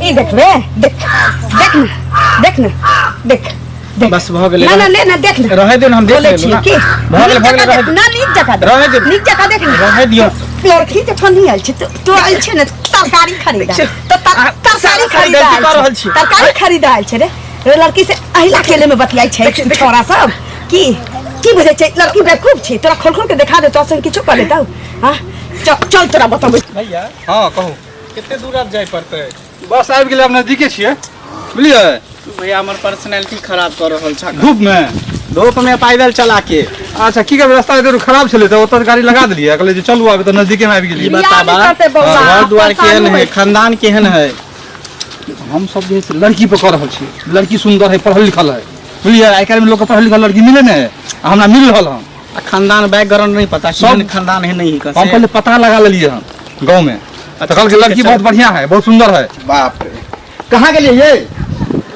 ये देख रे देख देख ना देख ना देख देख बस भ गेले ना ना ले ना देख ना रहे दिन हम देख बोले लेलु छी ना की भ गेले रहे ना नीक जका देख रहे दे नीक जका देख ना रहे दियो लड़की जे फनी आइल छै तो आइल छै ने तरकारी खरीदा तो तरकारी खरीदा कर रहल छी तरकारी खरीदा आइल छै रे लड़की से अहिला खेले में बतियाई छै छोरा सब की बुझे छै लड़की बेवकूफ छै तोरा खोल खोल के देखा दे तो से किछो कर देतौ हां चल तोरा बताबो भैया हां कहू कितने दूर आप जाय पड़तै बस आबि गेलै हम नजदीके छियै बुझलियै भैया हमर पर्सनालिटी खराब कर रहल छ धूप में पैदल चला के अच्छा की कर रास्ता इधर खराब छले त ओत गाड़ी लगा देलिए कहले जे चलू आबे त नजदीके में आबि गेलिए बताबा घर द्वार केहन है खानदान केहन है हम सब जे लड़की पे कर रहल छी लड़की सुंदर है पढ़ल लिखल है बुझलिए आइ काल्हि में लोग पढ़ल लिखल लड़की मिले ने हमरा मिल रहल हम खानदान बैकग्राउंड नहीं पता सब खानदान है नहीं हम पहले पता लगा लेलिए हम गांव में तो कल के लड़की बहुत बढ़िया है बहुत सुंदर है बाप रे कहाँ गेलिए ये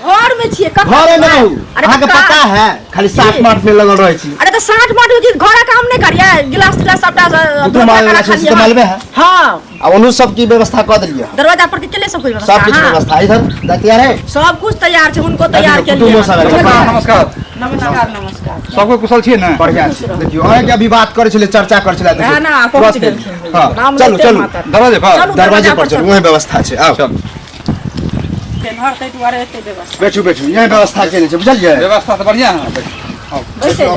घर में छिए घर में रहू अहाँ के पता है खाली 60 मार्च में लगल रहै छी अरे तो 60 मार्च में घर काम नहीं करिए गिलास तिलास सबटा तो मालवे है तो मालवे है हां अब उनु सब की व्यवस्था कर देलिए दरवाजा पर के चले सब कुछ व्यवस्था सब कुछ व्यवस्था इधर तैयार है सब कुछ तैयार छै उनको तैयार के लिए नमस्कार नमस्कार नमस्कार सबको कुशल छिए ना बढ़िया छै देखियो अहाँ के अभी बात करे छले चर्चा करे छले हां ना पहुंच गेल हां चलो चलो दरवाजे पर चलो वही व्यवस्था छै आओ चल बैठू बैठू यही व्यवस्था केने छै बुझलिए व्यवस्था तो बढ़िया है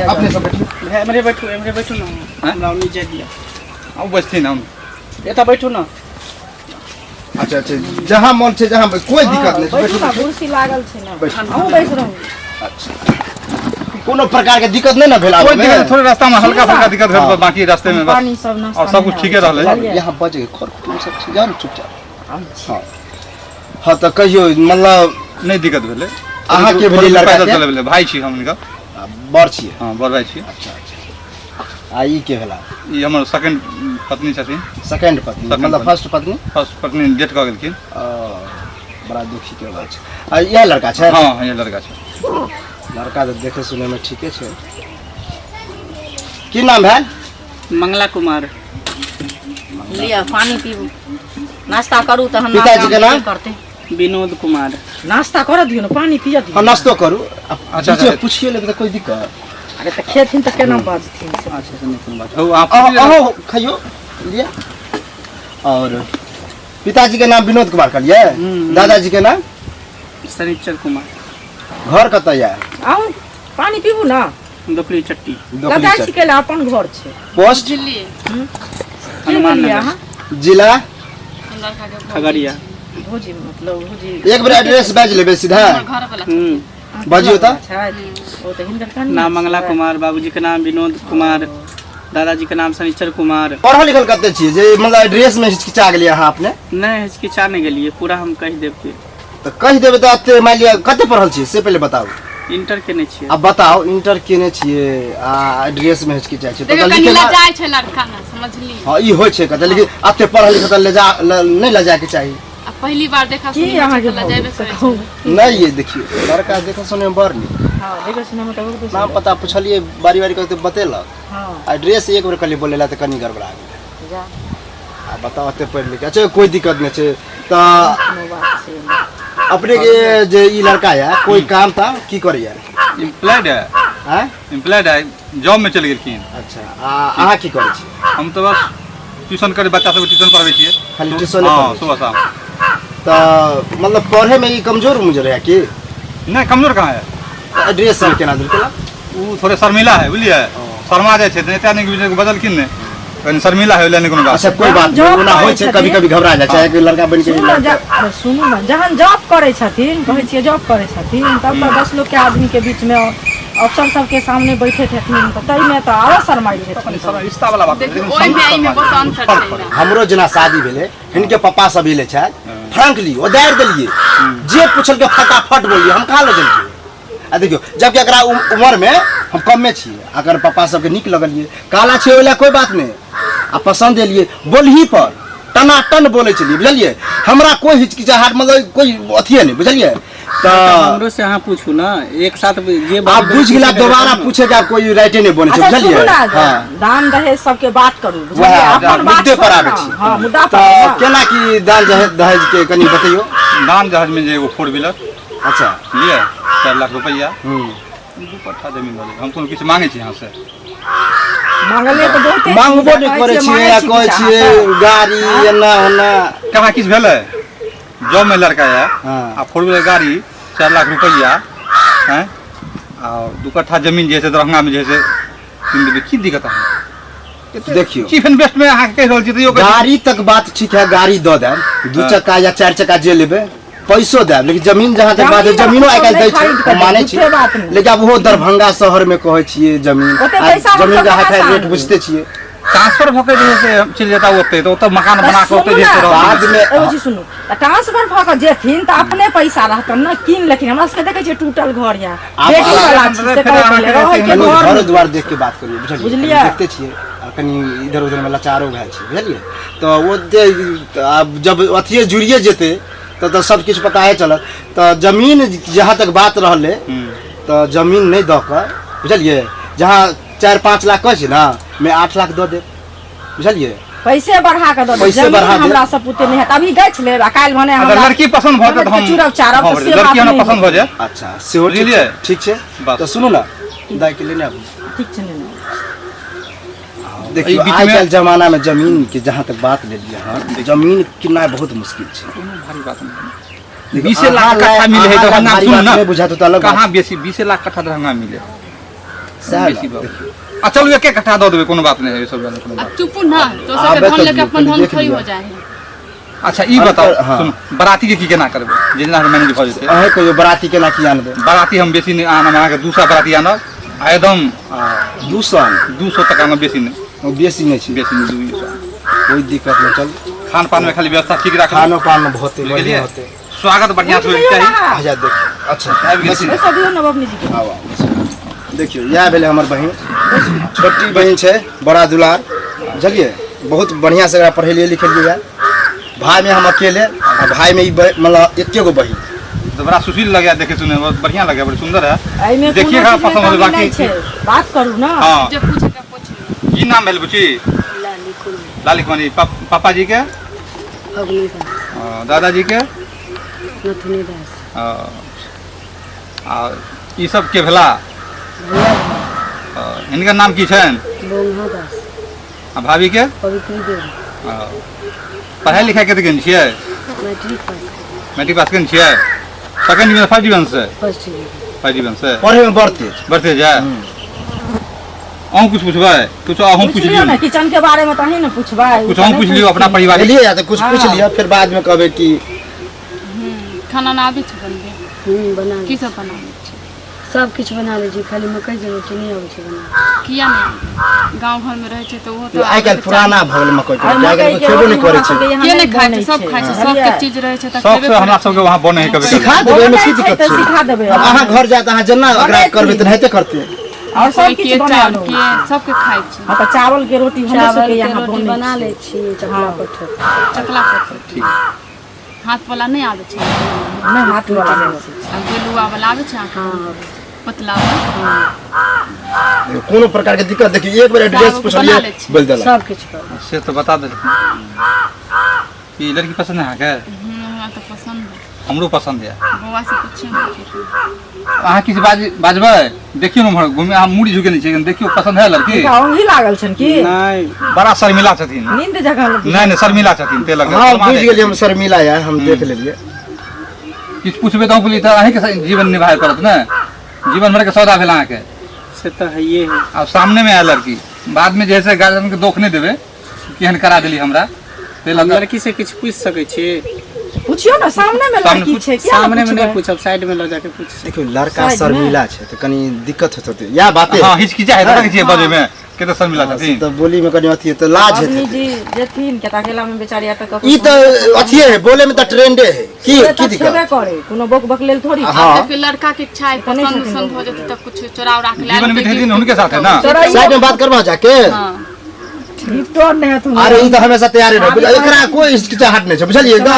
अपने सब बैठू हमरे बैठू ना हमरा नीचे दिया अब बसती ना एता बैठू ना अच्छा अच्छा जहां मन छै जहां कोई दिक्कत नहीं बैठू कुर्सी लागल छै ना हम बैस रहू अच्छा कोनो प्रकार के दिक्कत नहीं ना भेल आबे में थोड़े रास्ता में हल्का फुल्का दिक्कत भेल बाकी रास्ते में पानी सब ना और सब कुछ ठीके रहले यहां बजे खरखुट सब छै जान चुपचाप हां हां तो कहियो मतलब नहीं दिक्कत भेले अहाँ के भेली लड़का के चले भेले भाई छी हमनी का बड़ छी हां बड़ भाई छी अच्छा अच्छा आई के भेला ई हमर सेकंड पत्नी छथिन सेकंड पत्नी मतलब फर्स्ट पत्नी डेथ क गेलखिन बड़ा दुखी के बात छै आ यह लड़का छै हां ये लड़का छै लड़का तो देखे सुने में ठीके छै की नाम है मंगला कुमार लिया पानी पीबू नाश्ता करू त हम पिताजी के नाम करते विनोद कुमार नाश्ता कर दियो ना पानी पिया दियो हम नाश्तो करू अच्छा, अच्छा पूछिए लेबे कोई दिक्कत अरे त खेथिन त केना बाजथिन अच्छा नहीं कोई बात हो आप अहो खाइयो लिया और पिताजी के नाम विनोद कुमार कहलिए दादाजी के नाम शनिचर कुमार घर कतय है आउ पानी पीबू ना दोकली चट्टी लगा के अपन घर छै पोस्ट दिल्ली हनुमान नगर जिला खगड़िया भोजी मतलब भोजी एक बार एड्रेस बाज लेबे सीधा बाजियो त वो तो हिंदर का नाम मंगला कुमार बाबूजी के नाम विनोद कुमार दादाजी के नाम शनिचर कुमार पढ़ल लिखल कते छी जे मतलब एड्रेस में हिचकिचा गेलिए अहाँ अपने नहीं हिचकिचा नहीं गेलिए पूरा हम कह देब के तो कह देबे त अते मान लिया कते पढ़ल छी से पहले बताओ इंटर केने छियै अब बताओ इंटर केने छियै आ एड्रेस में हिचकिचा छै देखो कनी ला जाय छै लड़का ना समझली हां ई होय छै कते लेकिन अते पढ़ल लिखल त ले जा नहीं ले जाए के चाहिए अब पहली बार देखा की सुनी अहाँ के ला जाबे करे नहीं ये देखिए लड़का देखे सुने में बड़ नी हां देखो सुना में तो नाम पता पूछलिए बारी बारी कहते बतेलक हां एड्रेस एक बार कहली बोलेला त कनी गड़बड़ा गेल जा आ बताओ अते पढ़ लिख अच्छा कोई दिक्कत नहीं छै त बात छै अपने के जे ई लड़का है कोई काम था की करिए एम्प्लॉयड है हैं एम्प्लॉयड है जॉब में चल गेलखिन अच्छा आ अहाँ की करै छी हम तो बस ट्यूशन करे बच्चा सब ट्यूशन पढ़ाबै छियै खाली ट्यूशन हां सुबह शाम त मतलब पढ़े में ई कमजोर मुझे है कि नहीं कमजोर कहाँ है एड्रेस में केना देलकला वो थोड़े शर्मिला है बुझलिए शर्मा जाय छै नेता ने बदलखिन ने कनी शर्मिला है लेने कोनो बात अच्छा कोई बात नहीं ओना होय छै कभी कभी घबरा जाय छै कि लड़का बन के अरे सुनू ना जहन जॉब करे छथिन कहै छियै जॉब करे छथिन तब तो 10 लोग के आदमी के बीच में अफसर सब के सामने बैठे छथिन त तई में तो आरो शर्माई छथिन रिश्ता वाला बात देखो ओइ में आई में बहुत अंतर छै ना हमरो जना शादी भेले इनके पापा सब एले छै फ्रैंकली ओदार देलिए जे पूछल के फटाफट बोलिए हम कहा ले देलिए आ देखियो जबकि एकरा उम्र में हम कम में छी अगर पापा सब के निक लगलिए काला छै ओला कोई बात नहीं आ पसंद एलिए बोलही पर टनाटन बोले चलिए बुझलिए हमरा कोई हिचकिचाहट मतलब कोई अथिए नहीं बुझलिए तो हमरो से अहाँ पूछू ना एक साथ जे आप बुझ गेला दोबारा पूछे कि आप कोई राइटे नहीं बोले अच्छा बुझलिए सुनू ना हाँ दान दहेज सबके बात करू बुझलिए वह अपन बात मुद्दे पर छोड़ू आबे ना। छी हाँ मुद्दा तो पर ना। केना की दान दहेज के कनी बतइयो दान दहेज में जे एगो 4 व्हीलर अच्छा लिए 4 लाख रुपया हम्म 2 कट्ठा जमीन वाले हम कोनो किछु मांगे छी यहाँ से मांगले तो बहुते मांगबो नहीं करे छिए या कहै छिए गाड़ी एना ओना कहाँ किछु भेलै जॉब में लड़का है हाँ। आ 4 व्हीलर गाड़ी 4 लाख रुपया हैं और 2 कट्ठा जमीन जे है दरभंगा में जे है किन देबे की दिक्कत है देखियो चीफ इन्वेस्ट में अहाँ कह रहल छी त यो गाड़ी तक बात ठीक है गाड़ी दो दे 2 चक्का या 4 चक्का जे लेबे पैसो दे लेकिन जमीन जहाँ तक बात है जमीन जमीनो आइ काल्हि दै खरीद छै के मानै दे, छी झूठे बात नहीं। लेकिन अब ओहो दरभंगा शहर में कहै छियै जमीन ओते आ पैसा हम जमीन सब के हाई कहाँ से रेट आनबै? बुझते छियै ट्रांसफर भके जे है से चल जाता ओते तो ओते मकान बना के ओते जे से बाद रह में एगो चीज सुनू ट्रांसफर भऽ कऽ जेथिन तऽ अपने पैसा रहतन न कीन लेकिन हमरा सबके देखै छियै टूटल घर या आब बेटी वाला हम छी फिर से कहै अहाँ पहिले के रहै के कनी घर घर द्वार देख के बात करियो बुझलिए बुझलियै? देखते छियै आ कनी इधर उधर में लाचारो भेल छै बुझलिए तो वो अब जब अथिए जुड़िए जेते तो सब किछु पता है चलत तो जमीन जहाँ तक बात रहले तो जमीन नहीं दऽ कऽ बुझलिए जहाँ 4-5 लाख कहै छै ना मैं 8 लाख दऽ देब बुझलिए पैसे बढ़ा के दऽ दे पैसे जमीन बढ़ा दे। हमरा सब पुते नहि है अभी गछ लेब आ काल्हि भने अगर लड़की पसंद भऽ तऽ हम चूरब चारब हाँ, तऽ से लड़की बात हमरा नहीं पसंद भऽ जाए अच्छा सेहो ठीक बुझलियै? छै ठीक छै बस। तो सुनू ना दाई के लेने आबू ठीक छै ने देखियो बीच आइ में- काल्हि जमाना में जमीन के जहाँ तक बात लेलिए हँ जमीन किननाइ बहुत मुश्किल छै भारी बात नहीं देखियो, 20 लाख अहाँ कट्ठा लायक- मिले है अहाँ दरभंगा भारी सुन बात ना नहीं बुझात तो अलग बात। कहाँ बेसी 20 लाख कट्ठा दरभंगा मिले सएह बेसी बात, बात आ चलू एके कट्ठा दऽ देबै कोनो बात नहीं है सब जाने कोनो अब बात चुप ना तो आबे सबके धन तो लेके अपन दियो, धन देख थोड़ी लियो। हो जाए है अच्छा ई बताओ हाँ। सुन बराती के की केना करबै जेना मैनेज भऽ जेतै अहें कहियो बराती केना की आनबै बराती हम बेसी नहीं आनब अहाँके 200 बराती आनब आ एकदम 200 200 तक आनब बेसी नहीं ओ बेसी नहीं छै बेसी नहीं 200 कोई दिक्कत नहीं चल खान पान में खाली व्यवस्था ठीक राखब खानो पान बहुते बुझलियै? बढ़िया होते स्वागत बढ़िया से होइके चाही आजा देख अच्छा आबि गेल छी। पैसा दियौ ने बबनी जी के आवा देखियो यह भेले हमर बहिन छोटी बहिन छै बड़ा दुलार बुझलिए बहुत बढ़िया से एकरा पढ़ेलिए लिखेलिए भाई में हम अकेले आ भाई में ई मतलब एके गो बहिन तो बड़ा सुशील लगे देखे सुने बहुत बढ़िया लगे बड़ी सुंदर है एहिमे देखिए कोनो अहाँ चीज के पसंद होले कमी बाकी नहीं छै बात करू ना हाँ जो पूछे का पूछ की नाम भेल बुची लाली कुमारी पापा जी के दादाजी के आ ई सब के भेला हिनकर नाम की छनि आ भाभी के पढ़ाई लिखाई कते केने छियै मैट्रिक पास केने छियै सेकंड डिवीजन फर्स्ट डिवीजन से फर्स्ट डिवीजन से पढ़े में बढ़ तेज बढ़ते जाए अहूँ कुछ पूछबै कुछ अहूँ पूछ पूछ लियो लियो ना किचन के बारे में तो ही ना पूछबै कुछ अहूँ पूछ लियो अपना परिवार चलिए या तो कुछ पूछ लिया फिर बाद में कहबे कि खाना ना आबे छै बनबे बना की सब बनाबे छै सब किछु बना लै छी खाली मकई जरूर छै नहीं आबै छै बना किया नहीं गांव घर में रहे छै तो वो तो आइ काल्हि पुराना भऽ गेल मकई के और आइ काल्हि मकई के खेबो रोटी नहीं करे हमरा छै सबके यहाँ के नहीं नहीं खाय बनै छै सब छै, खाय छै बुझलियै? सबके चीज रहे छै त सब से हमरा सबके वहाँ बने है कभी सिखा कभी देबै एहिमे की बनै छै दिक्कत तऽ छै सिखा देबै अब अहाँ घर जात अहाँ जेना ओकरा करबै तऽ हेते करते और सब कोई किछ के बना चावल लो के सबके खाय छै हाँ तो चावल के रोटी हम चावल सबके के यहाँ रोटी बनै बना छै। लै छी चकला पत्थर चकला पत्थर हाथ वाला नहीं आबे छै नहीं हाथ वाला नहीं छै। आ गेलुआ वाला आबे छै हाँ पतला वाला कोनो प्रकार के दिक्कत देखिए एक बार एड्रेस बना पूछलिए लै छी। बोल देला सब किछु कर से तो बता दे कि लड़की पसंद है अहाँके हमरा तो पसंद है हमरो पसंद है बौआ से पूछे अहाँ किछु बाजबै देखियो ना घूमे अहाँ मुड़ी झुके नहीं छै देखियो पसंद है लड़की हिनका ओंघी लागल छन की नहीं बड़ा शर्मिला छथिन नींद जगह लगी नहीं नहीं शर्मिला छथिन ते लगे हाँ बुझ गेलिए हम शर्मिला है हम देख लेलिए किछु पूछबै तऽ बोली तऽ अहीं के जीवन निभाए पड़त ने जीवन भर के सौदा भेल अहाँके से तो है ये है अब सामने में आयल लड़की बाद में जैसे गार्जियन के दोख नहीं देबै केहन करा देली हमरा ते हम लगे लड़की से कुछ पूछ सके छी पूछियो ना सामने में सामने लड़की पूछ- छै किया ना सामने में नहीं पूछबै? पूछब साइड में लो जाके पूछ देखियो लड़का साइड में? शर्मिला छै तो कनी दिक्कत होते या बाते हाँ हिचकिचा है देखै छियै बजे में कते शर्मिला छथिन तो बोली में कनी अथी है तो लाज अग्नि है जी जेथिन के अकेला में बेचारी अटक ई तो अथी है बोले में तो ट्रेंडे है की छेबे दिक्कत करे कोनो बोक बक लेल थोड़ी हाँ तो फिर लड़का के इच्छा है नहीं पसंद छथिन पसंद हो जाती तब कुछ चोरा उरा के जीवन में ढेर दिन उनके साथ है ना चोराइया साइड में बात करबा जाके हाँ गिफ्टो नहीं तू अरे ई तो हमेशा तैयार रह एकरा कोई हिचकिचाहट नहीं छै बुझलिए एकदम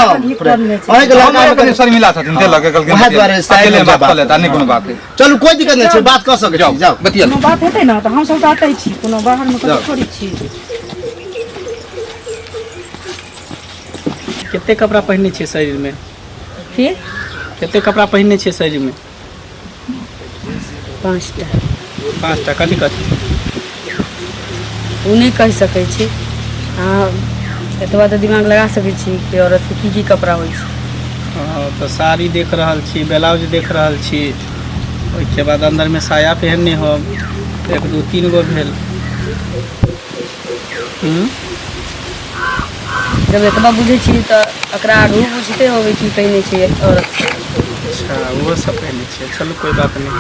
अहे के हम लड़का अपने शर्मिला छथिन ते लगे कल के वएह दुआरे साइड में बात कर लेता नहीं कोनो बात है। चलू कोई दिक्कत नहीं छै बात कर सकै छी जाओ बतिया कोनो बात हेतै ना तो हम सब बातै छी कोनो बाहर में कतौ छोड़ी छी। कितने कपड़ा पहनने छे शरीर में? फिर कितने कपड़ा पहनने छे शरीर में? 5टा 5टा कथी कथी? उ नहीं कह सकै छी। हाँ एतबा तो दिमाग लगा सकै छी कि औरत के की कपड़ा होइ छै। तो साड़ी देख रहल छी, ब्लाउज देख रहल छी, ओइके बाद अंदर में साया पहनने हो 1 2 3 गो भेल। जब एतबा बुझे छी तो एकरा आगू बुझते होवे कि पहिने छै औरत। अच्छा वो सब पहने छे, चलो कोई बात नहीं।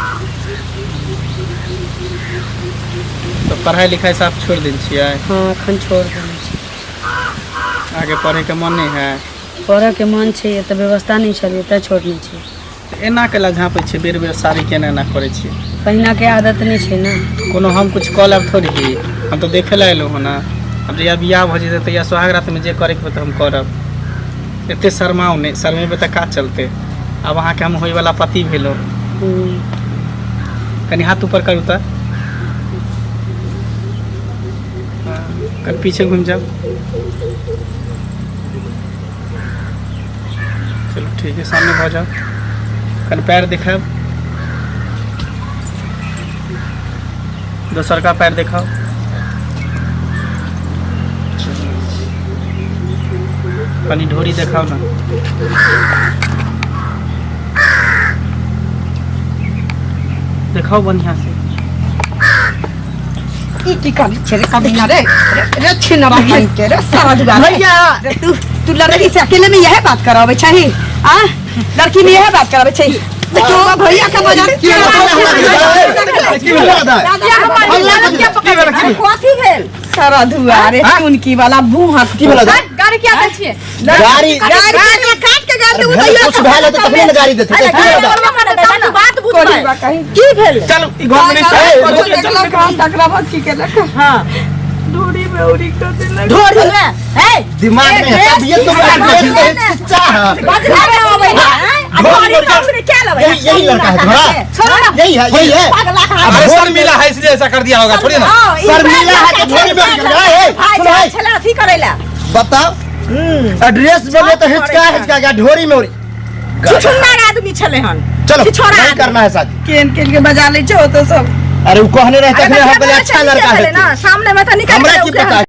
तो पढ़ाई लिखाई सब छोड़ देल छियै? हाँ अखन छोड़ देने छी। आगे पढ़े के मन नहीं है? पढ़े के मन छै एतऽ व्यवस्था नहीं छलै तऽ छोड़ने छी। एना केला झाँपै छियै बेर बेर साड़ी केना एना करै छियै? पहिना के आदत नहीं छै ना। कोनो हम कुछ कऽ लेब थोड़ी ही, हम तो देखे ला एलहुँ हँ ना। अब जहिया बियाह भऽ जेतै तहिया सोहाग रात में जे करे के होतै हम करब। एते शर्माओ नहीं, शर्मेबै तऽ का चलते। अब अहाँके हम होय वाला पति भेलहुँ। कनी हाथ ऊपर करू तऽ, कल पीछे घूम जाओ। चलो ठीक है, सामने हो जाओ। कल पैर दिखाओ, दोसर का पैर दिखाओ। कनी ढोरी दिखाओ ना। दिखाओ बढ़िया से। ई की कर छे कभी ना रे रे छिन रही के रे सारा जुगा भैया तू लड़की से अकेले में यह बात करावे छै? आ लड़की में यह बात करावे छै? तो भैया का बाजार कथी भेल सारा दुआरे उनकी वाला मुंह की वाला गाड़ी क्या दै छियै? गाड़ी काट के गाड़ी उतैया कुछ भेल त तखने न गाड़ी देते बात बुझबै की भेल? चलो ई घर में काम टकरावा की के लख हां ढोरी में उड़ी कर देला ढोरी में हे दिमाग में सब ये तो हिचकिचा है बजरा में आवे है ढोरी में क्या लवे? यही लड़का है थोड़ा यही है अरे शर्मिला है इसलिए ऐसा कर दिया होगा, छोड़िए ना। शर्मिला है तो ढोरी में चला अथी करेला बताओ एड्रेस बोले तो हिचका गया ढोरी में उड़ी। छुछुंदर आदमी छले हन। चलो छोड़ा नहीं करना है शादी। केन के बजा ले छो तो सब अरे वो कहने रहते थे हम बोले अच्छा लड़का है ना सामने में तो निकल हमरा की पता